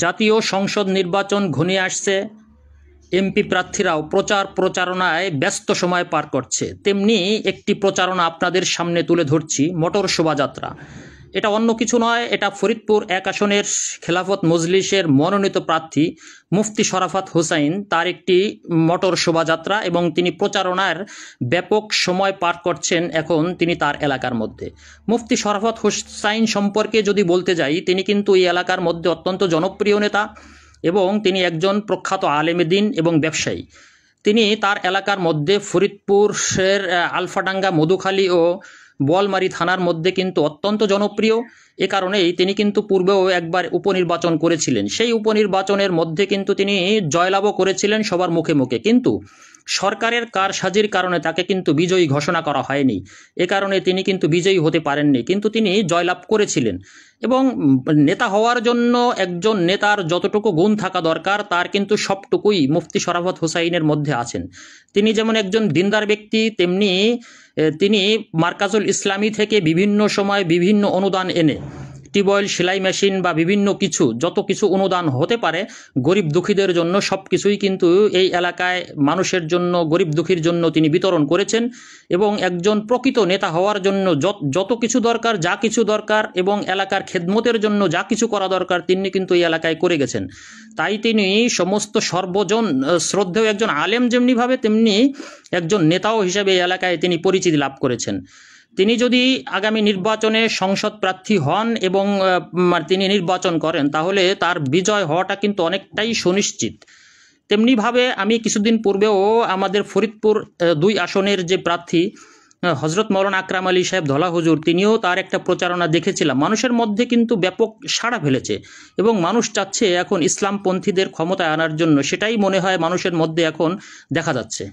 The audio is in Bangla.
জাতীয় সংসদ নির্বাচন ঘনিয়ে আসছে। এমপি প্রার্থীরাও প্রচারণায় ব্যস্ত সময় পার করছে। তেমনি একটি প্রচারণা আপনাদের সামনে তুলে ধরছি, মোটর শোভাযাত্রা। এটা অন্য কিছু নয়, এটা ফরিদপুর 1 আসনের খেলাফত মজলিসের মনোনীত প্রার্থী মুফতি শরাফত হোসাইন, তার একটি মোটর শোভাযাত্রা, এবং তিনি প্রচারণার ব্যাপক সময় পার করছেন এখন তিনি তার এলাকার মধ্যে। মুফতি শরাফত হোসাইন সম্পর্কে যদি বলতে যাই, তিনি কিন্তু এই এলাকার মধ্যে অত্যন্ত জনপ্রিয় নেতা এবং তিনি একজন প্রখ্যাত আলেমে দ্বীন এবং ব্যবসায়ী। তিনি তার এলাকার মধ্যে ফরিদপুরের আলফাডাঙ্গা, মধুখালী ও বোয়ালমারী থানার মধ্যে কিন্তু অত্যন্ত জনপ্রিয়। এ কারণেই তিনি কিন্তু পূর্বেও একবার উপনির্বাচন করেছিলেন। সেই উপনির্বাচনের মধ্যে কিন্তু তিনি জয়লাভও করেছিলেন সবার মুখে মুখে, কিন্তু সরকারের কারসাজির কারণে তাকে কিন্তু বিজয়ী ঘোষণা করা হয়নি। এ কারণে তিনি কিন্তু বিজয়ী হতে পারেননি, কিন্তু তিনি জয়লাভ করেছিলেন। এবং নেতা হওয়ার জন্য একজন নেতার যতটুকু গুণ থাকা দরকার তার কিন্তু সবটুকুই মুফতি শরাফত হোসাইনের মধ্যে আছেন। তিনি যেমন একজন দিনদার ব্যক্তি, তেমনি তিনি মার্কাজুল ইসলামী থেকে বিভিন্ন সময় বিভিন্ন অনুদান এনে টিউবওয়েল, সেলাই মেশিন বা বিভিন্ন কিছু, যত কিছু অনুদান হতে পারে গরিব দুঃখীদের জন্য, সব কিছুই কিন্তু এই এলাকায় মানুষের জন্য, গরিব দুঃখীর জন্য তিনি বিতরণ করেছেন। এবং একজন প্রকৃত নেতা হওয়ার জন্য যত কিছু দরকার, যা কিছু দরকার, এবং এলাকার খেদমতের জন্য যা কিছু করা দরকার তিনি কিন্তু এই এলাকায় করে গেছেন। তাই তিনি সমস্ত সর্বজন শ্রদ্ধেয় একজন আলেম যেমনিভাবে, তেমনি একজন নেতাও হিসেবে এই এলাকায় তিনি পরিচিতি লাভ করেছেন। তিনি যদি আগামী নির্বাচনে সংসদ প্রার্থী হন এবং তিনি নির্বাচন করেন, তাহলে তার বিজয় হওয়াটা কিন্তু অনেকটাই সুনিশ্চিত। তেমনিভাবে আমি কিছুদিন পূর্বেও আমাদের ফরিদপুর 2 আসনের যে প্রার্থী হজরত মৌলানা আকরাম আলী সাহেব ধলা হুজুর, তিনিও তার একটা প্রচারণা দেখেছিলাম। মানুষের মধ্যে কিন্তু ব্যাপক সাড়া ফেলেছে এবং মানুষ চাচ্ছে এখন ইসলামপন্থীদের ক্ষমতায় আনার জন্য। সেটাই মনে হয় মানুষের মধ্যে এখন দেখা যাচ্ছে।